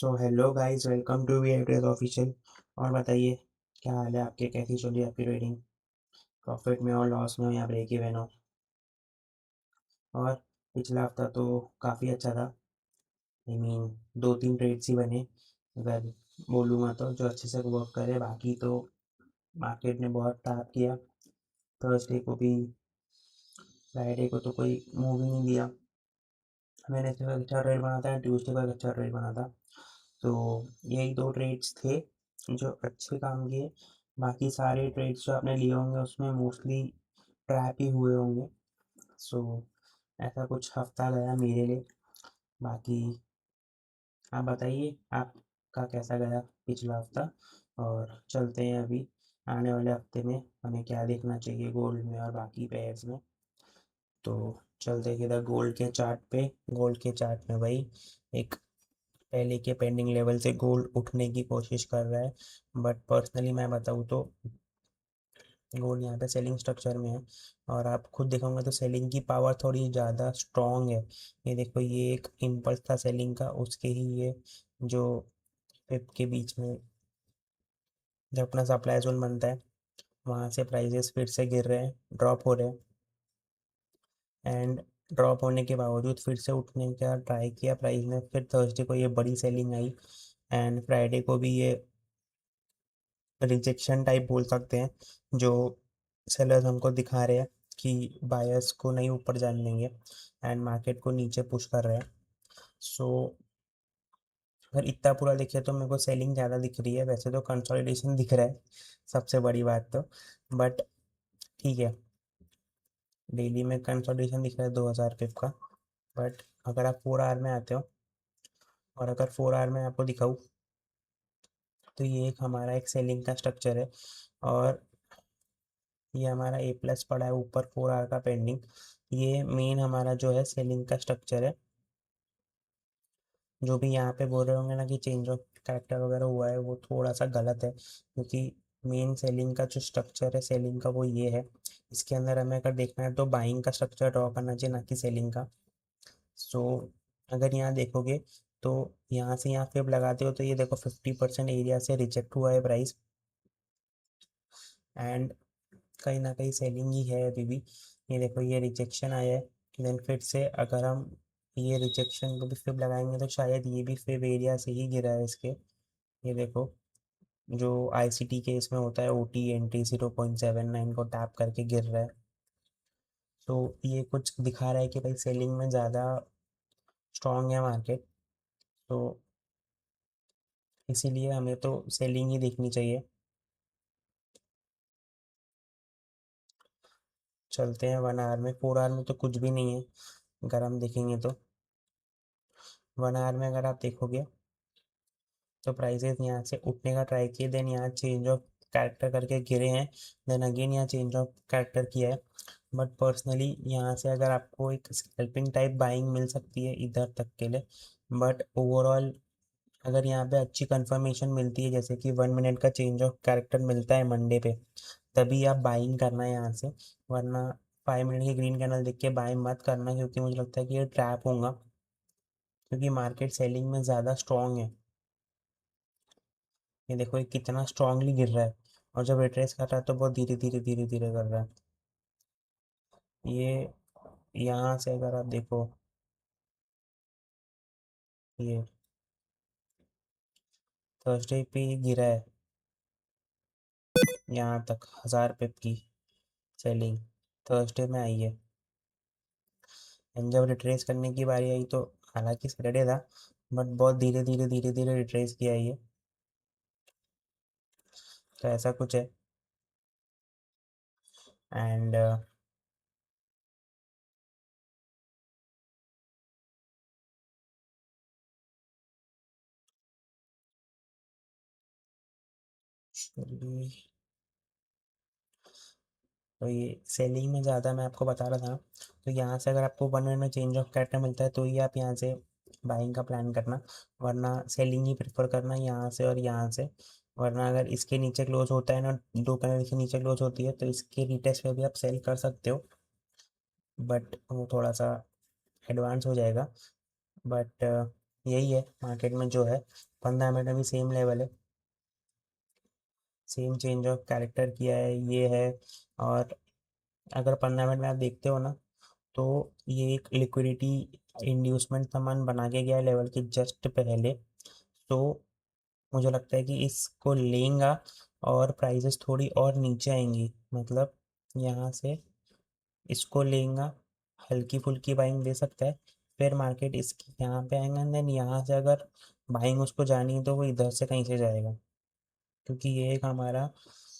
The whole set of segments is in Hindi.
So hello guys, welcome to V address official. और बताइए, क्या हाल है आपके? कैसी चल रही है आपकी ट्रेडिंग? प्रॉफिट में हो, लॉस में हो, या ब्रेक इवन हो? और पिछला हफ्ता तो काफ़ी अच्छा था। आई मीन, दो तीन ट्रेड्स ही बने अगर बोलूँगा तो, जो अच्छे से वर्क करे। बाकी तो मार्केट ने बहुत टॉप किया। थर्सडे को भी, फ्राइडे को तो कोई मूव ही नहीं दिया। मैंने सिर्फ एक अच्छा ट्रेड बना था, ट्यूसडे को एक अच्छा ट्रेड बना था। तो यही दो ट्रेड्स थे जो अच्छे काम किए। बाकी सारे ट्रेड्स जो आपने लिए होंगे उसमें मोस्टली ट्रैप ही हुए होंगे। सो ऐसा कुछ हफ्ता गया मेरे लिए। बाकी आप बताइए, आपका कैसा गया पिछला हफ्ता? और चलते हैं अभी आने वाले हफ्ते में हमें क्या देखना चाहिए गोल्ड में और बाकी पेयर्स में। तो चलते किधर, गोल्ड के चार्ट पे। गोल्ड के चार्ट में भाई एक पहले के पेंडिंग लेवल से गोल्ड उठने की कोशिश कर रहा है। बट पर्सनली मैं बताऊँ तो गोल्ड यहाँ पे सेलिंग स्ट्रक्चर में है। और आप खुद देखोगे तो सेलिंग की पावर थोड़ी ज़्यादा स्ट्रॉन्ग है। ये देखो, ये एक इम्पल्स था सेलिंग का, उसके ही ये जो पिप के बीच में जब अपना सप्लाई जोन बनता है, वहाँ से प्राइजेस फिर से गिर रहे हैं, ड्रॉप हो रहे हैं। एंड ड्रॉप होने के बावजूद फिर से उठने का ट्राई किया प्राइस ने। फिर थर्सडे को ये बड़ी सेलिंग आई। एंड फ्राइडे को भी ये रिजेक्शन टाइप बोल सकते हैं, जो सेलर्स हमको दिखा रहे हैं कि बायर्स को नहीं ऊपर जाने देंगे एंड मार्केट को नीचे पुश कर रहे हैं। सो अगर इतना पूरा देखिए तो मेरे को सेलिंग ज़्यादा दिख रही है। वैसे तो कंसोलिडेशन दिख रहा है, सबसे बड़ी बात तो। बट ठीक है, डेली में कंसोलिडेशन दिख रहा है 2000 पिप का। बट अगर आप 4 आवर में आते हो, और अगर 4 आवर में आपको दिखाऊँ, तो ये एक हमारा एक सेलिंग का स्ट्रक्चर है। और ये हमारा ए प्लस पड़ा है ऊपर 4 आवर का पेंडिंग। ये मेन हमारा जो है सेलिंग का स्ट्रक्चर है। जो भी यहाँ पे बोल रहे होंगे ना कि चेंज ऑफ कैरेक्टर वगैरह हुआ है, वो थोड़ा सा गलत है, क्योंकि मेन सेलिंग का जो स्ट्रक्चर है सेलिंग का वो ये है। इसके अंदर हमें अगर देखना है तो बाइंग का स्ट्रक्चर ड्रॉ करना चाहिए, ना कि सेलिंग का। सो अगर यहाँ देखोगे तो यहाँ से यहाँ पे लगाते हो तो ये देखो 50% एरिया से रिजेक्ट हुआ है प्राइस। एंड कहीं ना कहीं सेलिंग ही है अभी भी। ये देखो, ये रिजेक्शन आया है। देन फिर से अगर हम ये रिजेक्शन को भी फिर लगाएंगे तो शायद ये भी फिर एरिया से ही गिरा है इसके। ये देखो, जो आईसीटी के इसमें होता है ओटी एंटी 0.79 को टैप करके गिर रहा है। तो ये कुछ दिखा रहा है कि भाई सेलिंग में ज़्यादा स्ट्रॉन्ग है मार्केट। तो इसीलिए हमें तो सेलिंग ही देखनी चाहिए। चलते हैं 1 आवर में। 4 आवर में तो कुछ भी नहीं है अगर हम देखेंगे तो। 1 आवर में अगर आप देखोगे तो प्राइजेस यहाँ से उठने का ट्राई किए, देन यहाँ चेंज ऑफ कैरेक्टर करके गिरे हैं, देन अगेन यहाँ चेंज ऑफ कैरेक्टर किया है। बट पर्सनली यहाँ से अगर आपको एक स्कैल्पिंग टाइप बाइंग मिल सकती है इधर तक के लिए। बट ओवरऑल अगर यहाँ पे अच्छी कंफर्मेशन मिलती है, जैसे कि 1 मिनट का चेंज ऑफ कैरेक्टर मिलता है मंडे पे, तभी आप बाइंग करना है यहाँ से। वरना 5 मिनट की ग्रीन कैंडल देख के बाइंग मत करना, क्योंकि मुझे लगता है कि ये ट्रैप होगा, क्योंकि मार्केट सेलिंग में ज़्यादा स्ट्रॉन्ग है। ये देखो, ये कितना स्ट्रांगली गिर रहा है, और जब रिट्रेस कर रहा है तो बहुत धीरे धीरे धीरे धीरे कर रहा है। ये यहाँ से अगर आप देखो, ये थर्सडे पे ही गिरा है यहाँ तक, 1000 पिप की सेलिंग थर्सडे में आई है। एंड जब रिट्रेस करने की बारी आई तो, हालांकि सैटरडे था, बट बहुत धीरे धीरे धीरे धीरे रिट्रेस किया है ये। तो ऐसा कुछ है। एंड तो ये सेलिंग में ज़्यादा मैं आपको बता रहा था। तो यहाँ से अगर आपको 1 मिनट में चेंज ऑफ कैरेक्टर मिलता है तो ही आप यहाँ से बाइंग का प्लान करना, वरना सेलिंग ही प्रेफर करना यहाँ से और यहाँ से। वरना अगर इसके नीचे क्लोज होता है ना, 2 कैंडल के नीचे क्लोज होती है, तो इसके रिटेस्ट पे भी आप सेल कर सकते हो, बट वो थोड़ा सा एडवांस हो जाएगा। बट यही है मार्केट में जो है, 15 मिनट में भी सेम लेवल है, सेम चेंज ऑफ कैरेक्टर किया है ये है। और अगर 15 मिनट में आप देखते हो ना, तो ये एक लिक्विडिटी इंड्यूसमेंट सामान बना के गया है लेवल के जस्ट पहले। तो मुझे लगता है कि इसको लेंगा और प्राइसेस थोड़ी और नीचे आएंगी, मतलब यहाँ से इसको लेंगा, हल्की फुल्की बाइंग दे सकता है, फिर मार्केट इसकी यहाँ पे आएगा, देन यहाँ से अगर बाइंग उसको जानी है तो वो इधर से कहीं से जाएगा, क्योंकि ये एक हमारा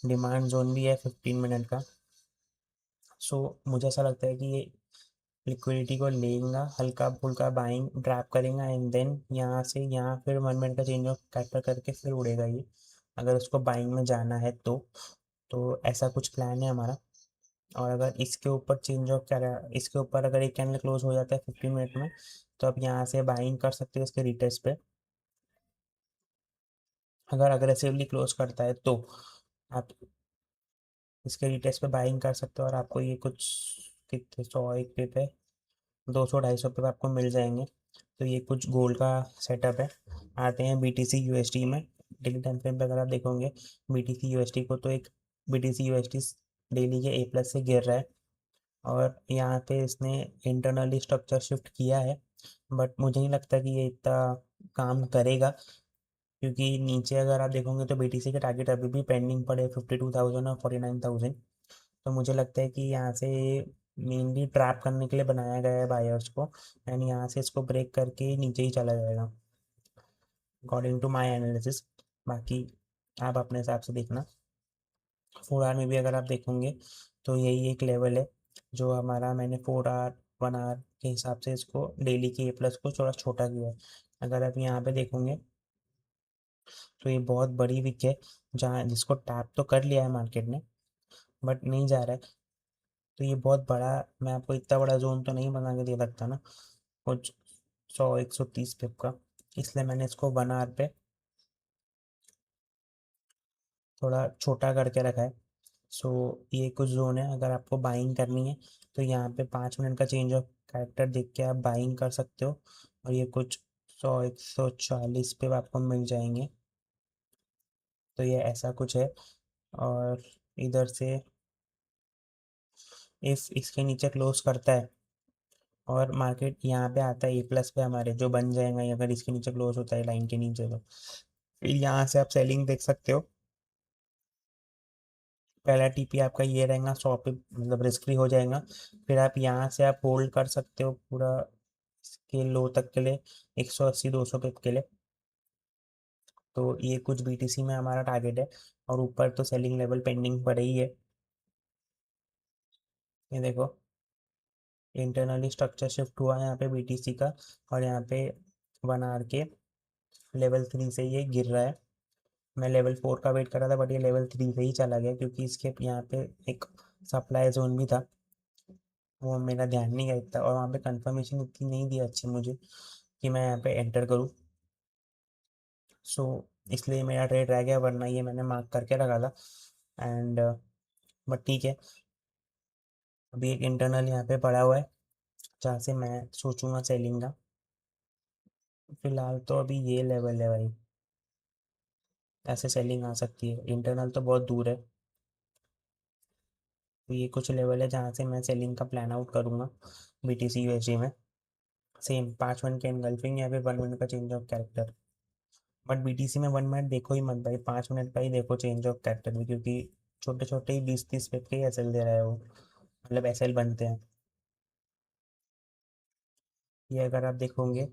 डिमांड जोन भी है 15 मिनट का। सो मुझे ऐसा लगता है कि ये लिक्विडिटी को लेगा, हल्का फुल्का बाइंग ड्रॉप करेगा, एंड देन यहाँ से यहाँ फिर 1 मिनट का चेंज ऑफ कैरेक्टर करके फिर उड़ेगा ये, अगर उसको बाइंग में जाना है तो ऐसा कुछ प्लान है हमारा। और अगर इसके ऊपर चेंज ऑफ क्या, इसके ऊपर अगर एक कैंडल क्लोज हो जाता है 15 मिनट में, तो आप यहाँ से बाइंग कर सकते हो इसके रिटेस्ट पे। अगर अग्रेसिवली क्लोज करता है तो आप इसके रिटेस्ट पे बाइंग कर सकते हो, और आपको ये कुछ कितने 100 1 पे 200 250 पे आपको मिल जाएंगे। तो ये कुछ गोल्ड का सेटअप है। आते हैं BTC USD में। डेली टाइम फ्रेम पे अगर आप देखोगे BTC USD को, तो एक BTC USD डेली के A+ से गिर रहा है, और यहाँ पे इसने इंटरनली स्ट्रक्चर शिफ्ट किया है, बट मुझे नहीं लगता कि ये इतना काम करेगा, क्योंकि नीचे अगर आप देखोगे तो BTC के टारगेट अभी भी पेंडिंग पड़े 52,000 और 49,000। तो मुझे लगता है कि यहाँ से मेनली ट्रैप करने के लिए बनाया गया है बायर्स को, एंड यहाँ से इसको ब्रेक करके नीचे ही चला जाएगा अकॉर्डिंग टू माई एनालिसिस। बाकी आप अपने हिसाब से देखना। 4 आवर में भी अगर आप देखोगे तो यही एक लेवल है जो हमारा, मैंने 4 आवर 1 आवर के हिसाब से इसको डेली के A+ को थोड़ा छोटा किया है। अगर आप यहाँ पे देखोगे तो ये बहुत बड़ी विक है, जहाँ जिसको टैप तो कर लिया है मार्केट ने, बट नहीं जा रहा है। तो ये बहुत बड़ा, मैं आपको इतना बड़ा जोन तो नहीं बना के दे सकता ना, कुछ 100 130 पिप का, इसलिए मैंने इसको 1 आवर पे थोड़ा छोटा करके रखा है। सो ये कुछ जोन है, अगर आपको बाइंग करनी है तो यहाँ पे 5 मिनट का चेंज ऑफ कैरेक्टर देख के आप बाइंग कर सकते हो, और ये कुछ 100 140 पे आपको मिल जाएंगे। तो ये ऐसा कुछ है। और इधर से इफ इसके नीचे क्लोज करता है और मार्केट यहाँ पे आता है A+ पे हमारे, जो बन जाएगा ये, अगर इसके नीचे क्लोज होता है लाइन के नीचे, तो फिर यहाँ से आप सेलिंग देख सकते हो। पहला TP आपका ये रहेगा 100 पे, मतलब रिस्क फ्री हो जाएगा। फिर आप यहाँ से आप होल्ड कर सकते हो पूरा के लो तक के लिए, 180 200 पिप के लिए। तो ये कुछ BTC में हमारा टारगेट है, और ऊपर तो सेलिंग लेवल पेंडिंग पड़े ही है। ये देखो, इंटरनली स्ट्रक्चर शिफ्ट हुआ है यहाँ पे BTC का, और यहाँ पे 1 आवर के लेवल 3 से ये गिर रहा है। मैं लेवल 4 का वेट कर रहा था, बट ये लेवल 3 पे ही चला गया, क्योंकि इसके यहाँ पे एक सप्लाई जोन भी था, वो मेरा ध्यान नहीं गया इतना, और वहाँ पे कंफर्मेशन इतनी नहीं दी अच्छी मुझे कि मैं यहाँ पे एंटर करूँ। सो इसलिए मेरा ट्रेड रह गया, वरना ये मैंने मार्क करके रखा था। एंड बट ठीक है, अभी एक इंटरनल यहाँ पे पड़ा हुआ है जहाँ से मैं सोचूंगा सेलिंग का। फिलहाल तो अभी ये लेवल है भाई, ऐसे सेलिंग आ सकती है, इंटरनल तो बहुत दूर है। तो ये कुछ लेवल है जहाँ से मैं सेलिंग का प्लान आउट करूँगा BTC USD में। सेम 5 मिनट के एनगल्फिंग या फिर 1 मिनट का change of character. But BTC में 1 मिनट देखो ही मत भाई, 5 मिनट का ही देखो चेंज ऑफ कैरेक्टर में, क्योंकि छोटे छोटे ही 20 30 पिप के ही SL दे रहा है वो, मतलब SL बनते हैं। ये अगर आप देखोगे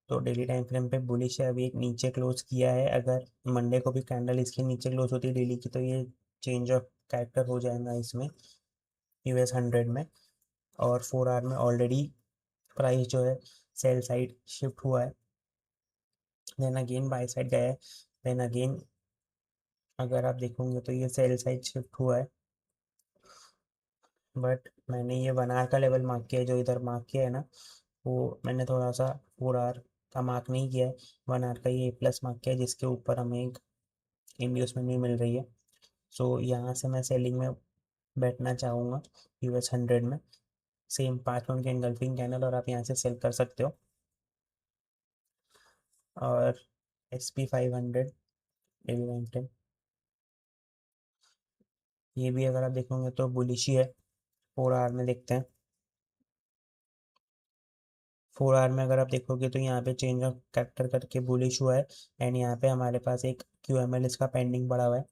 तो डेली टाइम फ्रेम पे बुलिश है, अभी एक नीचे क्लोज किया है, अगर मंडे को भी कैंडल इसके नीचे क्लोज होती है डेली की, तो ये चेंज ऑफ कैरेक्टर हो जाएगा इसमें US 100 में। और 4 आवर में ऑलरेडी प्राइस जो है सेल साइड शिफ्ट हुआ है, देन अगेन बाय साइड गया है, देन अगेन अगर आप देखोगे तो ये सेल साइड शिफ्ट हुआ है। बट मैंने ये 1 आवर का लेवल मार्क किया है, जो इधर मार्क किया है ना, वो मैंने थोड़ा सा 4 आवर का मार्क नहीं किया है, 1 आवर का ये A+ मार्क किया है, जिसके ऊपर हमें एक इंड्यूसमेंट भी मिल रही है। सो यहाँ से मैं सेलिंग में बैठना चाहूँगा US 100 में, सेम 5 मिनट के एंगल्फिंग कैंडल, और आप यहाँ से सेल कर सकते हो। और SP 500 डेली टाइम फ्रेम, ये भी अगर आप देखोगे तो बुलिश ही है। 4 आवर में देखते हैं। 4 आवर में अगर आप देखोगे तो यहाँ पे चेंज ऑफ कैरेक्टर करके बुलिश हुआ है। एंड यहाँ पे हमारे पास एक QML इसका पेंडिंग पड़ा हुआ है।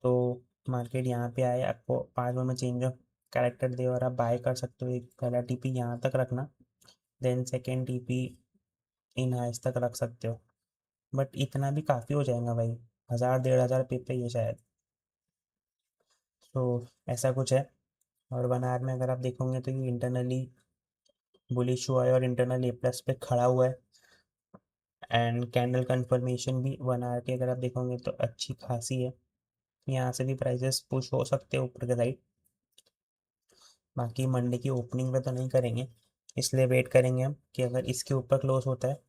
तो मार्केट यहाँ पे आए, आपको 5 मिनट में चेंज ऑफ कैरेक्टर दे और आप बाय कर सकते हो। एक पहला TP यहाँ तक रखना, देन सेकेंड TP इन हाइस तक रख सकते हो। बट इतना भी काफ़ी हो जाएगा भाई, 1000 1500 पे ही है शायद। तो ऐसा कुछ है। और 1 आवर में अगर आप देखोगे तो ये इंटरनली बुलिश हुआ है और इंटरनल A+ पे खड़ा हुआ है। एंड कैंडल कंफर्मेशन भी 1 आवर की अगर आप देखोगे तो अच्छी खासी है। यहाँ से भी प्राइसेस पुश हो सकते हैं ऊपर के साइड। बाकी मंडे की ओपनिंग पे तो नहीं करेंगे, इसलिए वेट करेंगे हम कि अगर इसके ऊपर क्लोज होता है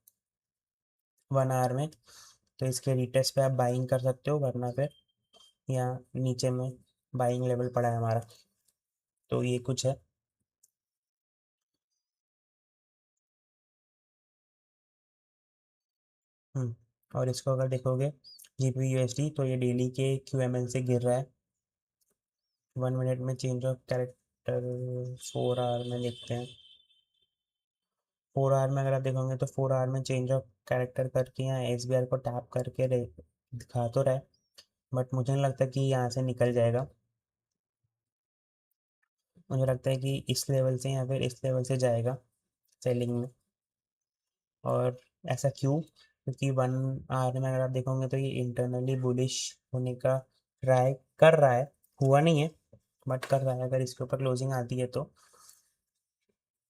1 आवर में तो इसके रिटेस्ट पे आप बाइंग कर सकते हो, वरना फिर यहाँ नीचे में बाइंग लेवल पड़ा है हमारा। तो ये कुछ है। और इसको अगर देखोगे GBP USD तो ये डेली के QML से गिर रहा है। 1 मिनट में चेंज ऑफ कैरेक्टर 4 आवर में देखते हैं। 4 आवर में अगर आप देखोगे तो 4 आवर में चेंज ऑफ कैरेक्टर करके यहाँ SBR को टैप करके दिखा तो रहा है, बट मुझे नहीं लगता कि यहाँ से निकल जाएगा। मुझे लगता है कि इस लेवल से या फिर इस लेवल से जाएगा सेलिंग में। और ऐसा क्यों? क्योंकि 1 आवर में अगर आप देखोगे तो ये इंटरनली बुलिश होने का ट्राई कर रहा है, हुआ नहीं है बट कर रहा है। अगर इसके ऊपर क्लोजिंग आती है तो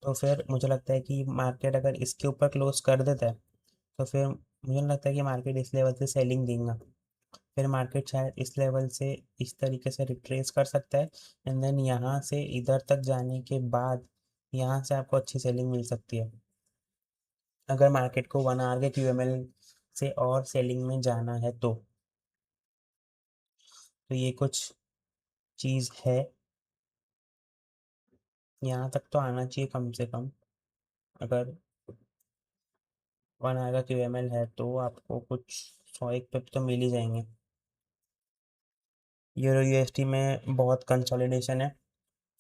फिर मुझे लगता है कि मार्केट अगर इसके ऊपर क्लोज कर देता है तो फिर मुझे नहीं लगता है कि मार्केट इस लेवल से सेलिंग देगा। फिर मार्केट शायद इस लेवल से इस तरीके से रिट्रेस कर सकता है। एंड देन यहाँ से इधर तक जाने के बाद यहाँ से आपको अच्छी सेलिंग मिल सकती है, अगर मार्केट को 1 आवर के QML से और सेलिंग में जाना है तो ये कुछ चीज़ है। यहाँ तक तो आना चाहिए कम से कम। अगर 1 आवर का QML है तो आपको कुछ 100 एक पिप तो मिल ही जाएंगे। EUR USD में बहुत कंसोलिडेशन है,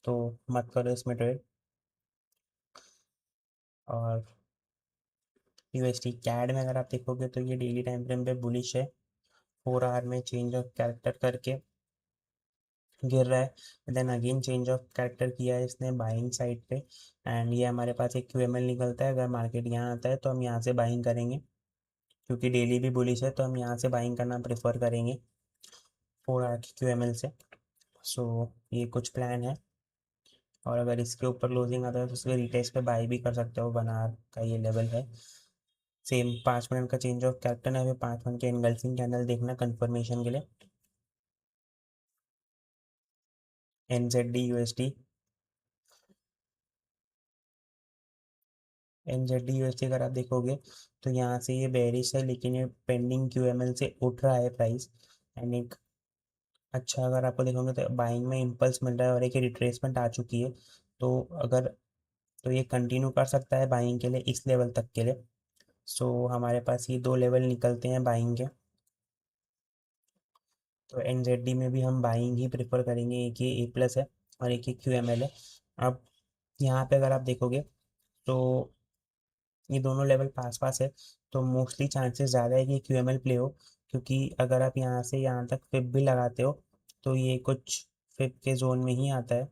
तो मत करो इसमें ट्रेड। और USD CAD में अगर आप देखोगे तो ये डेली टाइम फ्रेम पे बुलिश है। 4 आवर में चेंज ऑफ कैरेक्टर करके गिर रहा है, then again change of character किया है इसने बाइंग साइड पे। एंड ये हमारे पास एक QML निकलता है, अगर मार्केट यहाँ आता है तो हम यहाँ से बाइंग करेंगे, क्योंकि डेली भी बुलिश है तो हम यहाँ से बाइंग करना प्रेफर करेंगे 4 आवर की QML से। सो ये कुछ प्लान है। और अगर इसके ऊपर क्लोजिंग आता है तो उसके रिटेस्ट पे बाई भी कर सकते हो। 1 आवर का ये लेवल है। सेम 5 मिनट का चेंज ऑफ कैरेक्टर है, 5 मिनट के इनगल्फिंग कैंडल देखना कंफर्मेशन के लिए। NZD USD, NZD USD अगर आप देखोगे तो यहाँ से ये बेरिश है, लेकिन ये पेंडिंग QML से उठ रहा है प्राइस। एंड एक अच्छा अगर आपको देखोगे तो बाइंग में इम्पल्स मिल रहा है और एक रिट्रेसमेंट आ चुकी है। तो अगर तो ये कंटिन्यू कर सकता है बाइंग के लिए इस लेवल तक के लिए। सो हमारे पास ये 2 लेवल निकलते हैं बाइंग के। तो NZD में भी हम बाइंग ही प्रेफर करेंगे। एक ये A+ है और एक ये QML है। अब यहाँ पे अगर आप देखोगे तो ये दोनों लेवल पास पास है, तो मोस्टली चांसेस ज़्यादा है कि QML प्ले हो। क्योंकि अगर आप यहाँ से यहाँ तक फिप भी लगाते हो तो ये कुछ फिप के जोन में ही आता है।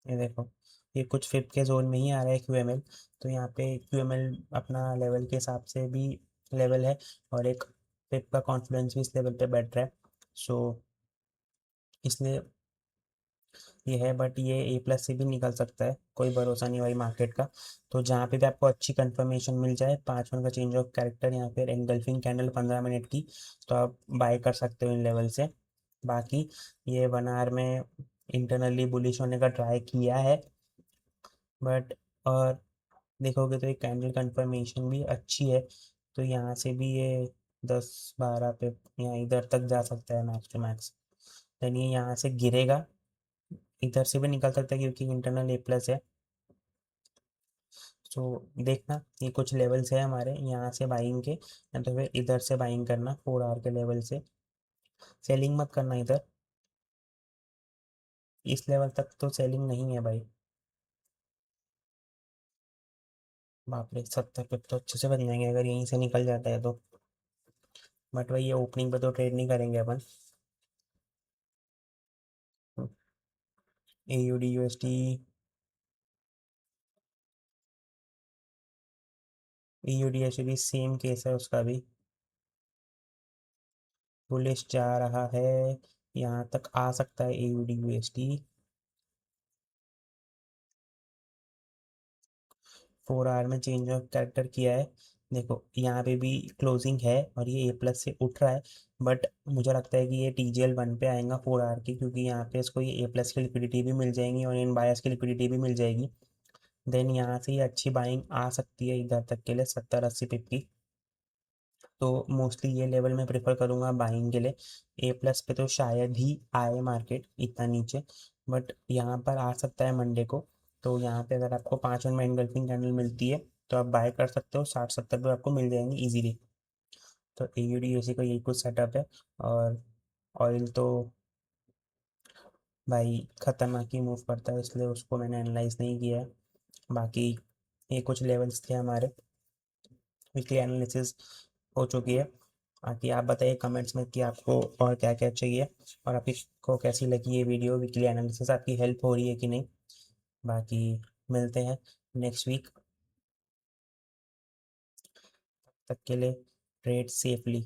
ये देखो, ये कुछ फिप के जोन में ही आ रहा है QML। तो यहाँ पे QML अपना लेवल के हिसाब से भी लेवल है, और एक फिप का कॉन्फिडेंस भी इस लेवल पे बैठ रहा है। सो इसलिए ये है, बट ये A+ से भी निकल सकता है, कोई भरोसा नहीं भाई मार्केट का। तो जहाँ पे भी आपको अच्छी कंफर्मेशन मिल जाए, 5 मिनट का चेंज ऑफ कैरेक्टर या फिर एंगल्फिंग कैंडल 15 मिनट की, तो आप बाय कर सकते हो इन लेवल से। बाकी ये 1 आवर में इंटरनली बुलिश होने का ट्राई किया है, बट और देखोगे तो ये कैंडल कंफर्मेशन भी अच्छी है। तो यहाँ से भी ये 10 12 पे यहाँ इधर तक जा सकता है मैक्स टू मैक्स। देन ये यहाँ से गिरेगा, इधर से भी निकल सकता है क्योंकि इंटरनल A+ है। सो देखना ये कुछ लेवल्स है हमारे यहाँ से बाइंग के, या तो फिर इधर से बाइंग करना 4 आवर के लेवल से। सेलिंग मत करना इधर, इस लेवल तक तो सेलिंग नहीं है भाई। बाप रे, 70 पे तो अच्छे से बन जाएंगे अगर यहीं से निकल जाता है तो। बट भाई ये ओपनिंग पे तो ट्रेड नहीं करेंगे अपन। AUD USD, AUD USD same case है उसका भी, बुलिश जा रहा है, यहाँ तक आ सकता है AUD USD। 4 आवर में चेंज ऑफ कैरेक्टर किया है, देखो यहाँ पे भी क्लोजिंग है और ये A+ से उठ रहा है। बट मुझे लगता है कि ये TGL 1 पे आएगा 4 आवर की, क्योंकि यहाँ पे इसको ये A+ की लिक्विडिटी भी मिल जाएगी और इन बायर्स की लिक्विडिटी भी मिल जाएगी। देन यहाँ से ये अच्छी बाइंग आ सकती है इधर तक के लिए 70-80 पिप की। तो मोस्टली ये लेवल मैं प्रेफर करूँगा बाइंग के लिए। A+ पे तो शायद ही आए मार्केट इतना नीचे, बट यहाँ पर आ सकता है मंडे को। तो यहाँ पे अगर आपको 5 में एंगल्फिंग कैंडल मिलती है तो आप बाय कर सकते हो, 60-70 पे आपको मिल जाएंगे इजीली। तो AUD USD का यही कुछ सेटअप है। और ऑयल तो भाई खतरनाक ही मूव करता है, इसलिए उसको मैंने एनालाइज नहीं किया है। बाकी ये कुछ लेवल्स थे हमारे, वीकली एनालिसिस हो चुकी है। बाकी आप बताइए कमेंट्स में कि आपको और क्या क्या चाहिए, और आपको कैसी लगी ये वीडियो, वीकली एनालिसिस आपकी हेल्प हो रही है कि नहीं। बाकी मिलते हैं नेक्स्ट वीक, तक के लिए ट्रेड सेफली।